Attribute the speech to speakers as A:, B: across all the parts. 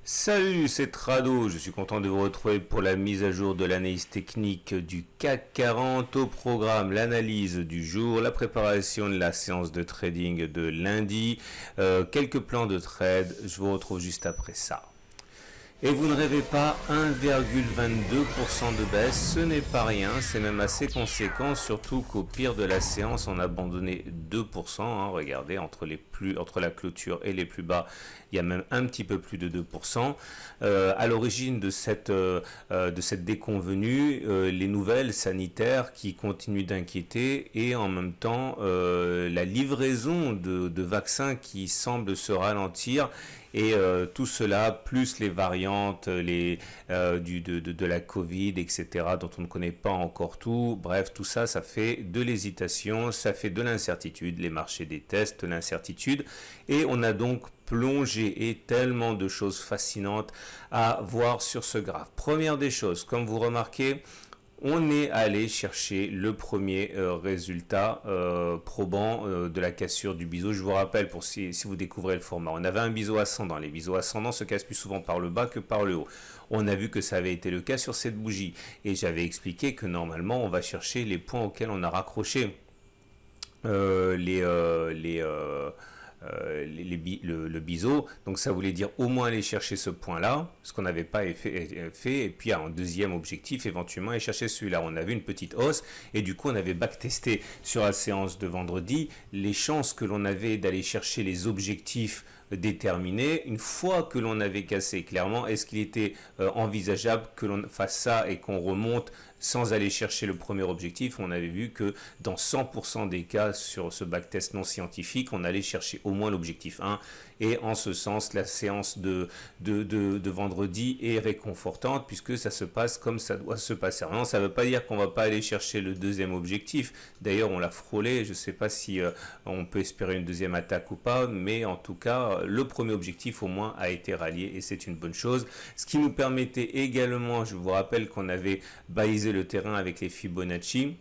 A: Salut, c'est Trado, je suis content de vous retrouver pour la mise à jour de l'analyse technique du CAC 40 au programme, l'analyse du jour, la préparation de la séance de trading de lundi, quelques plans de trade, je vous retrouve juste après ça. Et vous ne rêvez pas, 1,22% de baisse, ce n'est pas rien, c'est même assez conséquent, surtout qu'au pire de la séance, on a abandonné 2%, regardez, entre la clôture et les plus bas, il y a même un petit peu plus de 2%. À l'origine de cette déconvenue, les nouvelles sanitaires qui continuent d'inquiéter et en même temps la livraison de vaccins qui semble se ralentir. Et tout cela, plus les variantes de la Covid, etc., dont on ne connaît pas encore tout. Bref, tout ça, ça fait de l'hésitation, ça fait de l'incertitude. Les marchés détestent l'incertitude. Et on a donc plongé et tellement de choses fascinantes à voir sur ce graphe. Première des choses, comme vous remarquez, on est allé chercher le premier résultat probant de la cassure du biseau. Je vous rappelle, pour si vous découvrez le format, on avait un biseau ascendant. Les biseaux ascendants se cassent plus souvent par le bas que par le haut. On a vu que ça avait été le cas sur cette bougie. Et j'avais expliqué que normalement, on va chercher les points auxquels on a raccroché le biseau. Donc ça voulait dire au moins aller chercher ce point-là, ce qu'on n'avait pas fait. Et puis en deuxième objectif, éventuellement aller chercher celui-là. On avait une petite hausse et du coup on avait backtesté sur la séance de vendredi les chances que l'on avait d'aller chercher les objectifs déterminés. Une fois que l'on avait cassé clairement, est-ce qu'il était envisageable que l'on fasse ça et qu'on remonte sans aller chercher le premier objectif? On avait vu que dans 100% des cas sur ce backtest non scientifique, on allait chercher au moins l'objectif 1. Et en ce sens, la séance de vendredi est réconfortante puisque ça se passe comme ça doit se passer. Non, ça ne veut pas dire qu'on ne va pas aller chercher le deuxième objectif. D'ailleurs, on l'a frôlé. Je ne sais pas si on peut espérer une deuxième attaque ou pas, mais en tout cas, le premier objectif au moins a été rallié et c'est une bonne chose. Ce qui nous permettait également, je vous rappelle qu'on avait balisé le terrain avec les Fibonacci.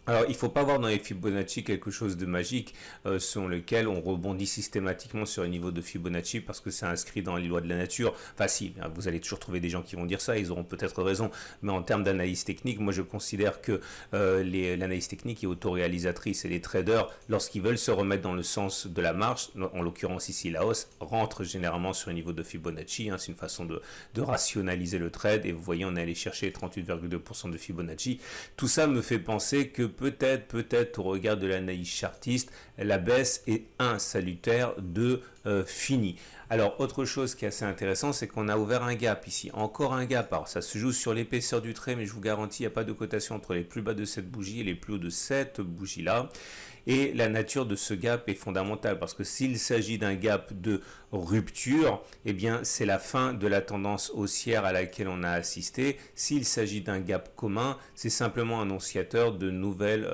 A: Alors, il ne faut pas voir dans les Fibonacci quelque chose de magique selon lequel on rebondit systématiquement sur un niveau de Fibonacci parce que c'est inscrit dans les lois de la nature. Enfin, si, vous allez toujours trouver des gens qui vont dire ça, ils auront peut-être raison. Mais en termes d'analyse technique, moi je considère que l'analyse technique est autoréalisatrice et les traders, lorsqu'ils veulent se remettre dans le sens de la marche, en l'occurrence ici la hausse, rentrent généralement sur un niveau de Fibonacci. C'est une façon de rationaliser le trade et vous voyez, on est allé chercher 38,2% de Fibonacci. Tout ça me fait penser que peut-être au regard de l'analyse chartiste, la baisse est salutaire, fini. Alors autre chose qui est assez intéressant, c'est qu'on a ouvert un gap ici, encore un gap. Alors ça se joue sur l'épaisseur du trait, mais je vous garantis, il n'y a pas de cotation entre les plus bas de cette bougie et les plus hauts de cette bougie là. Et la nature de ce gap est fondamentale parce que s'il s'agit d'un gap de rupture, eh bien c'est la fin de la tendance haussière à laquelle on a assisté. S'il s'agit d'un gap commun, c'est simplement annonciateur de nouvelles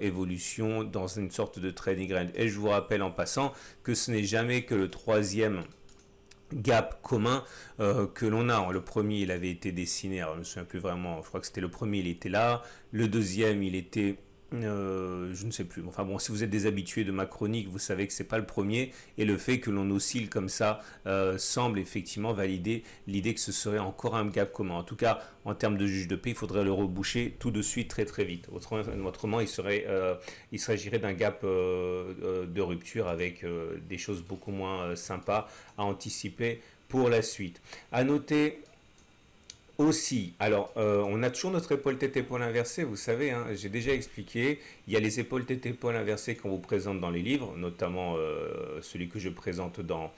A: évolutions dans une sorte de trading range. Et je vous rappelle en passant que ce n'est jamais que le troisième gap commun que l'on a. Le premier, il avait été dessiné, alors je ne me souviens plus vraiment, je crois que c'était le premier, il était là. Le deuxième, il était... je ne sais plus. Enfin bon, si vous êtes des habitués de ma chronique, vous savez que c'est pas le premier. Et le fait que l'on oscille comme ça semble effectivement valider l'idée que ce serait encore un gap commun. En tout cas, en termes de juge de paix, il faudrait le reboucher tout de suite, très vite. Autrement, il s'agirait d'un gap de rupture avec des choses beaucoup moins sympas à anticiper pour la suite. À noter aussi, alors on a toujours notre épaule tête épaule inversée, vous savez, j'ai déjà expliqué, il y a les épaules tête épaule inversées qu'on vous présente dans les livres, notamment celui que je présente dans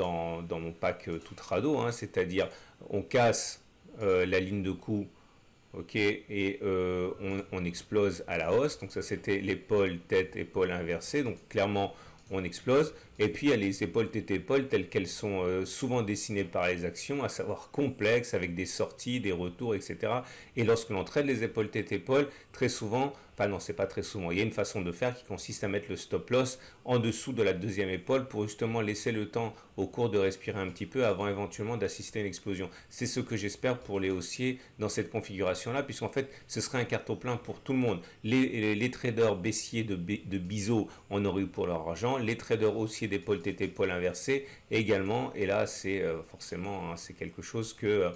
A: mon pack tout Trado, c'est-à-dire on casse la ligne de coup, ok, et on explose à la hausse, donc ça c'était l'épaule tête épaule inversée, donc clairement on explose. Et puis il y a les épaules tête-épaule telles qu'elles sont souvent dessinées par les actions, à savoir complexes, avec des sorties, des retours, etc. Et lorsque l'on traite les épaules tête-épaule, très souvent enfin non, c'est pas très souvent, il y a une façon de faire qui consiste à mettre le stop loss en dessous de la deuxième épaule pour justement laisser le temps au cours de respirer un petit peu avant éventuellement d'assister à une explosion. C'est ce que j'espère pour les haussiers dans cette configuration-là, puisqu'en fait, ce serait un carton plein pour tout le monde. Les traders baissiers de biseau en auraient eu pour leur argent, les traders haussiers d'épaule TT pôle inversé également, et là, c'est forcément, hein, c'est quelque chose que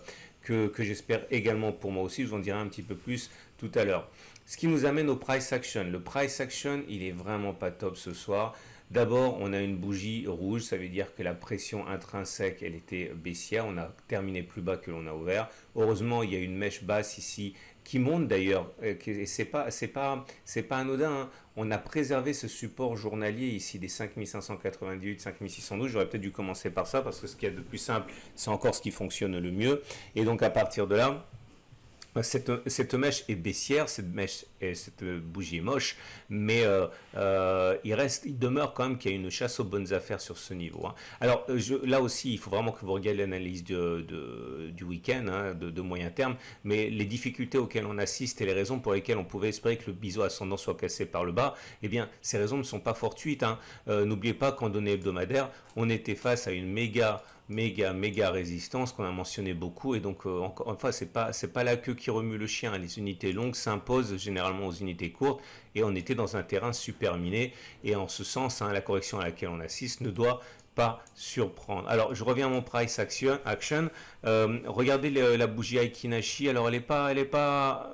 A: j'espère également pour moi aussi. Je vous en dirai un petit peu plus tout à l'heure. Ce qui nous amène au price action. Le price action, il est vraiment pas top ce soir. D'abord, on a une bougie rouge, ça veut dire que la pression intrinsèque, elle était baissière. On a terminé plus bas que l'on a ouvert. Heureusement, il y a une mèche basse ici qui monte d'ailleurs. Et c'est pas anodin, hein. On a préservé ce support journalier ici des 5588, 5612. J'aurais peut-être dû commencer par ça parce que ce qu'il y a de plus simple, c'est encore ce qui fonctionne le mieux. Et donc à partir de là, cette mèche est baissière, cette bougie est moche, mais il demeure quand même qu'il y a une chasse aux bonnes affaires sur ce niveau, hein. Alors là aussi, il faut vraiment que vous regardiez l'analyse du week-end, hein, de moyen terme, mais les difficultés auxquelles on assiste et les raisons pour lesquelles on pouvait espérer que le biseau ascendant soit cassé par le bas, eh bien, ces raisons ne sont pas fortuites, hein. N'oubliez pas qu'en données hebdomadaires, on était face à une méga résistance qu'on a mentionné beaucoup, et donc encore une fois, c'est pas la queue qui remue le chien, hein. Les unités longues s'imposent généralement aux unités courtes, et on était dans un terrain super miné, et en ce sens, hein, la correction à laquelle on assiste ne doit pas surprendre. Alors je reviens à mon price action. Regardez la bougie Aiki-Nashi. Alors elle est pas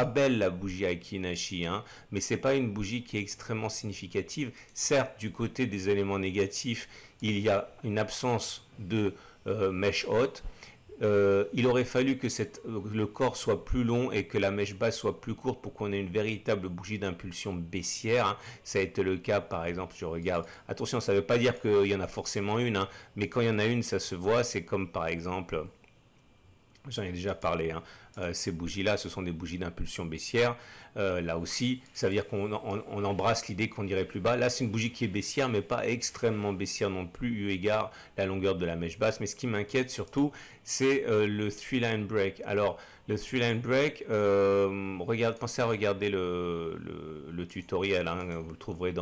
A: belle, la bougie Aiki-Nashi, hein, mais c'est pas une bougie qui est extrêmement significative. Certes, du côté des éléments négatifs, il y a une absence de mèche haute. Il aurait fallu que le corps soit plus long et que la mèche basse soit plus courte pour qu'on ait une véritable bougie d'impulsion baissière, hein. Ça a été le cas, par exemple, je regarde. Attention, ça ne veut pas dire qu'il y en a forcément une, hein, mais quand il y en a une, ça se voit. C'est comme, par exemple, j'en ai déjà parlé, hein. Ces bougies-là, ce sont des bougies d'impulsion baissière. Là aussi, ça veut dire qu'on embrasse l'idée qu'on irait plus bas. Là, c'est une bougie qui est baissière, mais pas extrêmement baissière non plus, eu égard la longueur de la mèche basse. Mais ce qui m'inquiète surtout, c'est le 3-line break. Alors, le 3-line break, pensez à regarder le tutoriel, hein, vous le trouverez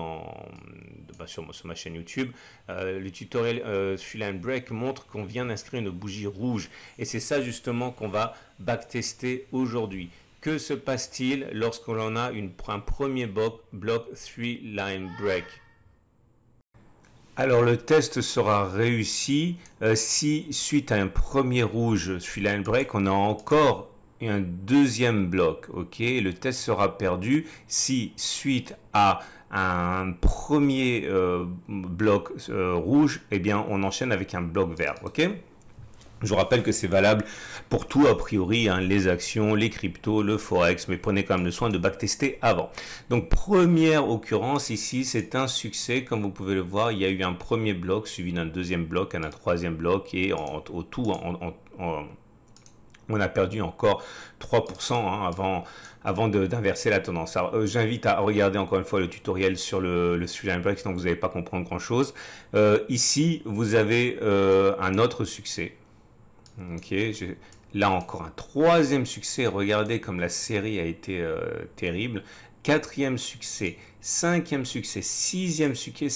A: sur ma chaîne YouTube. Le tutoriel 3-line break montre qu'on vient d'inscrire une bougie rouge. Et c'est ça justement qu'on va backtester aujourd'hui. Que se passe-t-il lorsqu'on a un premier bloc 3-line break? Alors le test sera réussi si suite à un premier rouge 3-line break, on a encore un deuxième bloc. Ok, le test sera perdu si suite à un premier bloc rouge, eh bien on enchaîne avec un bloc vert. Ok. Je vous rappelle que c'est valable pour tout a priori, hein, les actions, les cryptos, le forex, mais prenez quand même le soin de backtester avant. Donc première occurrence ici, c'est un succès. Comme vous pouvez le voir, il y a eu un premier bloc suivi d'un deuxième bloc, un troisième bloc, et au tout, on a perdu encore 3%, hein, avant d'inverser la tendance. Alors j'invite à regarder encore une fois le tutoriel sur le 3-line break, sinon vous n'allez pas comprendre grand chose. Ici, vous avez un autre succès. Ok, là encore un troisième succès. Regardez comme la série a été terrible. Quatrième succès, cinquième succès, sixième succès,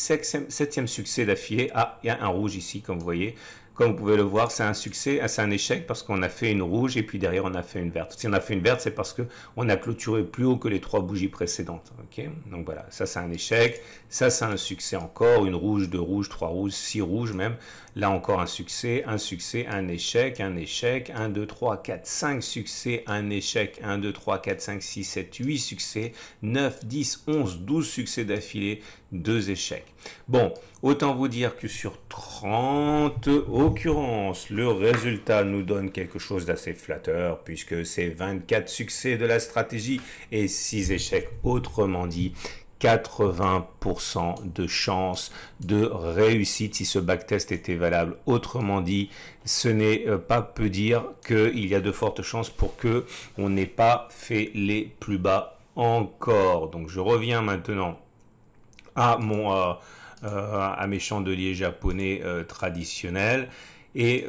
A: septième succès d'affilée. Ah, il y a un rouge ici, comme vous voyez. Comme vous pouvez le voir, c'est un succès, c'est un échec parce qu'on a fait une rouge et puis derrière on a fait une verte. Si on a fait une verte, c'est parce qu'on a clôturé plus haut que les trois bougies précédentes. Ok, donc voilà, ça c'est un échec, ça c'est un succès encore, une rouge, deux rouges, trois rouges, six rouges même. Là encore un succès, un échec, 1, 2, 3, 4, 5 succès, un échec, 1, 2, 3, 4, 5, 6, 7, 8 succès, 9, 10, 11, 12 succès d'affilée, 2 échecs. Bon, autant vous dire que sur 30 occurrences, le résultat nous donne quelque chose d'assez flatteur puisque c'est 24 succès de la stratégie et 6 échecs. Autrement dit, 80% de chance de réussite si ce backtest était valable. Autrement dit, ce n'est pas peu dire qu'il y a de fortes chances pour que on n'ait pas fait les plus bas encore. Donc je reviens maintenant à mes chandeliers japonais traditionnels et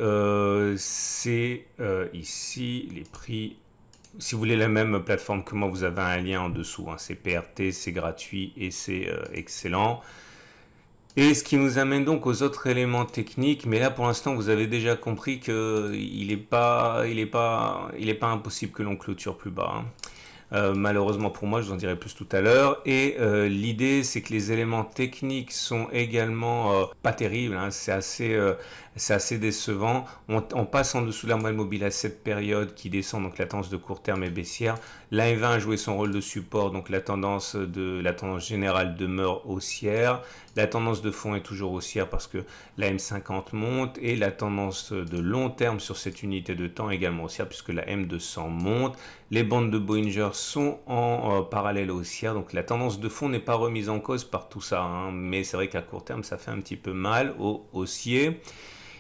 A: c'est ici les prix si vous voulez la même plateforme que moi, vous avez un lien en dessous, hein. C'est PRT, c'est gratuit et c'est excellent. Et ce qui nous amène donc aux autres éléments techniques, mais là pour l'instant vous avez déjà compris que il est pas impossible que l'on clôture plus bas, hein. Malheureusement pour moi, je vous en dirai plus tout à l'heure. Et l'idée, c'est que les éléments techniques sont également pas terribles, hein. C'est assez décevant. On passe en dessous de la moyenne mobile à cette période qui descend, donc la tendance de court terme est baissière. La M20 a joué son rôle de support, donc la tendance générale demeure haussière. La tendance de fond est toujours haussière parce que la M50 monte et la tendance de long terme sur cette unité de temps est également haussière puisque la M200 monte. Les bandes de Bollinger sont en parallèle haussière, donc la tendance de fond n'est pas remise en cause par tout ça, hein, mais c'est vrai qu'à court terme ça fait un petit peu mal au haussier.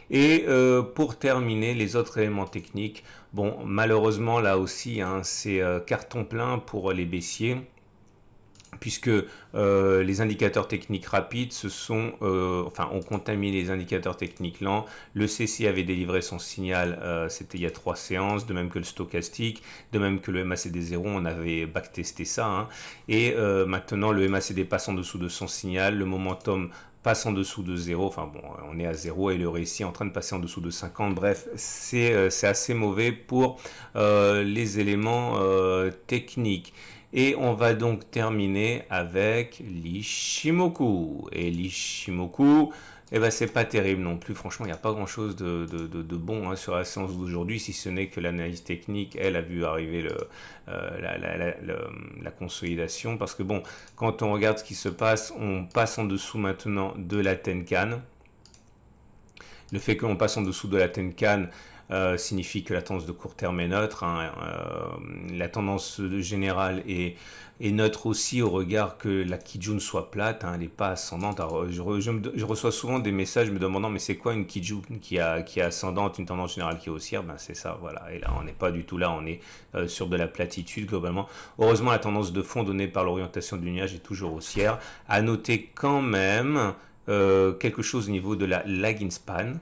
A: Et pour terminer, les autres éléments techniques, bon malheureusement là aussi, hein, c'est carton plein pour les baissiers, puisque les indicateurs techniques rapides ont contaminé les indicateurs techniques lents. Le CC avait délivré son signal, c'était il y a 3 séances, de même que le stochastique, de même que le MACD0, on avait backtesté ça, hein. Et maintenant le MACD passe en dessous de son signal, le momentum passe en dessous de 0, enfin bon, on est à 0 et le récit est en train de passer en dessous de 50, bref, c'est assez mauvais pour les éléments techniques. Et on va donc terminer avec l'Ishimoku. Et l'Ishimoku, eh ben, c'est pas terrible non plus. Franchement, il n'y a pas grand chose de bon, hein, sur la séance d'aujourd'hui, si ce n'est que l'analyse technique, elle, a vu arriver la consolidation. Parce que bon, quand on regarde ce qui se passe, on passe en dessous maintenant de la Tenkan. Le fait qu'on passe en dessous de la Tenkan signifie que la tendance de court terme est neutre, hein. La tendance générale est neutre aussi au regard que la Kijun soit plate, hein, elle n'est pas ascendante. Alors, je reçois souvent des messages me demandant mais c'est quoi une Kijun qui est ascendante, une tendance générale qui est haussière? Ben c'est ça, voilà. Et là on n'est pas du tout là, on est sur de la platitude globalement. Heureusement la tendance de fond donnée par l'orientation du nuage est toujours haussière. À noter quand même quelque chose au niveau de la lagging span.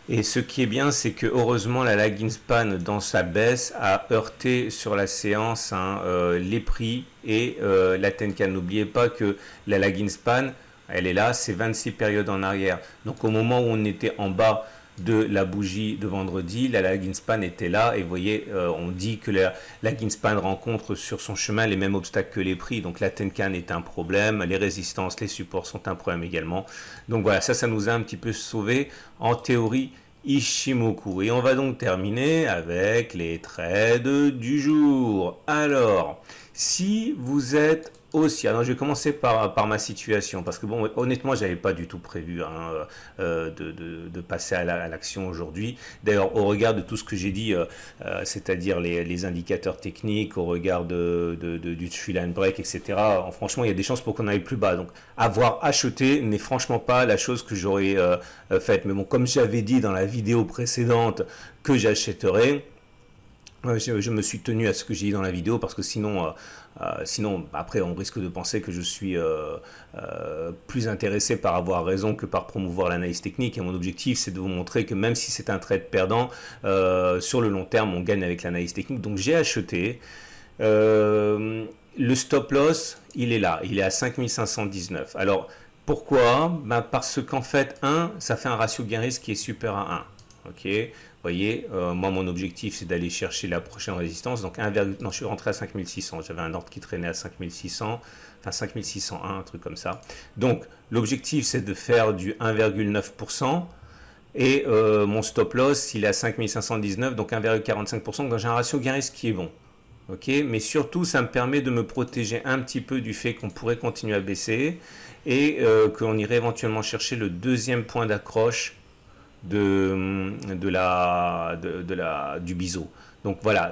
A: Et ce qui est bien, c'est que heureusement la lagging span dans sa baisse a heurté sur la séance, hein, les prix et la Tenkan. N'oubliez pas que la lagging span, elle est là, c'est 26 périodes en arrière. Donc au moment où on était en bas de la bougie de vendredi, la lagging span était là et vous voyez, on dit que la lagging span rencontre sur son chemin les mêmes obstacles que les prix. Donc la Tenkan est un problème, les résistances, les supports sont un problème également. Donc voilà, ça nous a un petit peu sauvé en théorie Ishimoku. Et on va donc terminer avec les trades du jour. Alors, si vous êtes aussi, alors je vais commencer par ma situation, parce que bon, honnêtement, j'avais pas du tout prévu, hein, de passer à l'action aujourd'hui. D'ailleurs, au regard de tout ce que j'ai dit, c'est-à-dire les indicateurs techniques, au regard du trend line break, etc., franchement, il y a des chances pour qu'on aille plus bas. Donc, avoir acheté n'est franchement pas la chose que j'aurais faite. Mais bon, comme j'avais dit dans la vidéo précédente que j'achèterais, je me suis tenu à ce que j'ai dit dans la vidéo parce que sinon après on risque de penser que je suis plus intéressé par avoir raison que par promouvoir l'analyse technique. Et mon objectif c'est de vous montrer que même si c'est un trade perdant, sur le long terme on gagne avec l'analyse technique. Donc j'ai acheté. Le stop loss il est là, il est à 5519. Alors pourquoi? Parce qu'en fait ça fait un ratio gain-risque qui est supérieur à 1. Ok, vous voyez, moi mon objectif c'est d'aller chercher la prochaine résistance. Donc non, je suis rentré à 5600, j'avais un ordre qui traînait à 5600, enfin 5601, un truc comme ça. Donc l'objectif c'est de faire du 1,9% et mon stop loss il est à 5519, donc 1,45%. Donc j'ai un ratio gain-risque qui est bon. Ok, mais surtout ça me permet de me protéger un petit peu du fait qu'on pourrait continuer à baisser et qu'on irait éventuellement chercher le deuxième point d'accroche du biseau. Donc voilà,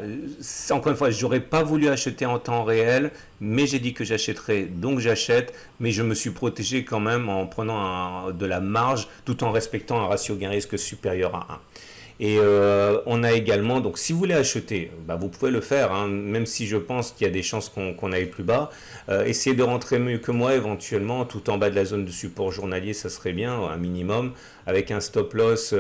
A: encore une fois, j'aurais pas voulu acheter en temps réel, mais j'ai dit que j'achèterais, donc j'achète, mais je me suis protégé quand même en prenant de la marge tout en respectant un ratio gain-risque supérieur à 1. Et on a également, donc si vous voulez acheter, bah, vous pouvez le faire, hein, même si je pense qu'il y a des chances qu'on aille plus bas. Essayez de rentrer mieux que moi éventuellement, tout en bas de la zone de support journalier, ça serait bien, un minimum, avec un stop loss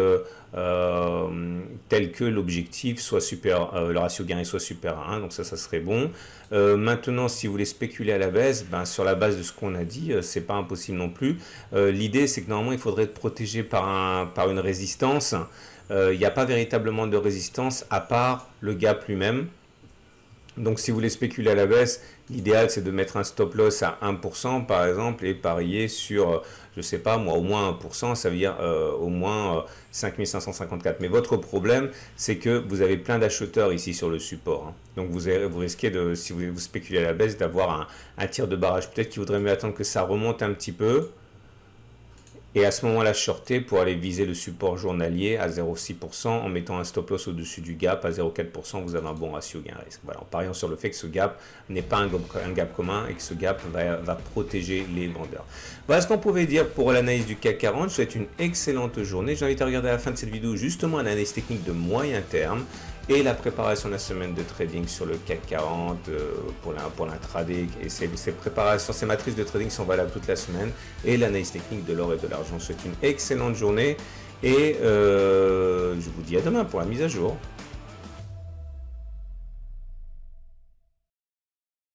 A: tel que l'objectif soit super, le ratio gain soit super à 1, donc ça serait bon. Maintenant, si vous voulez spéculer à la baisse, ben, sur la base de ce qu'on a dit, c'est pas impossible non plus. L'idée, c'est que normalement, il faudrait être protégé par une résistance. Il n'y a pas véritablement de résistance à part le gap lui-même. Donc si vous voulez spéculer à la baisse, l'idéal c'est de mettre un stop loss à 1% par exemple et parier sur, je sais pas moi, au moins 1%, ça veut dire au moins 5554. Mais votre problème c'est que vous avez plein d'acheteurs ici sur le support. Hein. Donc vous risquez, de, si vous spéculez à la baisse, d'avoir un tir de barrage. Peut-être qu'il vaudrait mieux attendre que ça remonte un petit peu. Et à ce moment-là, shorter pour aller viser le support journalier à 0,6% en mettant un stop loss au-dessus du gap à 0,4%, vous avez un bon ratio gain-risque. Voilà, en pariant sur le fait que ce gap n'est pas un gap commun et que ce gap va protéger les vendeurs. Voilà ce qu'on pouvait dire pour l'analyse du CAC 40. Je vous souhaite une excellente journée. J'invite à regarder à la fin de cette vidéo justement une analyse technique de moyen terme et la préparation de la semaine de trading sur le CAC 40 pour l'intraday. Et ces préparations, ces matrices de trading sont valables toute la semaine et l'analyse technique de l'or et de l'argent. Je vous souhaite une excellente journée et je vous dis à demain pour la mise à jour.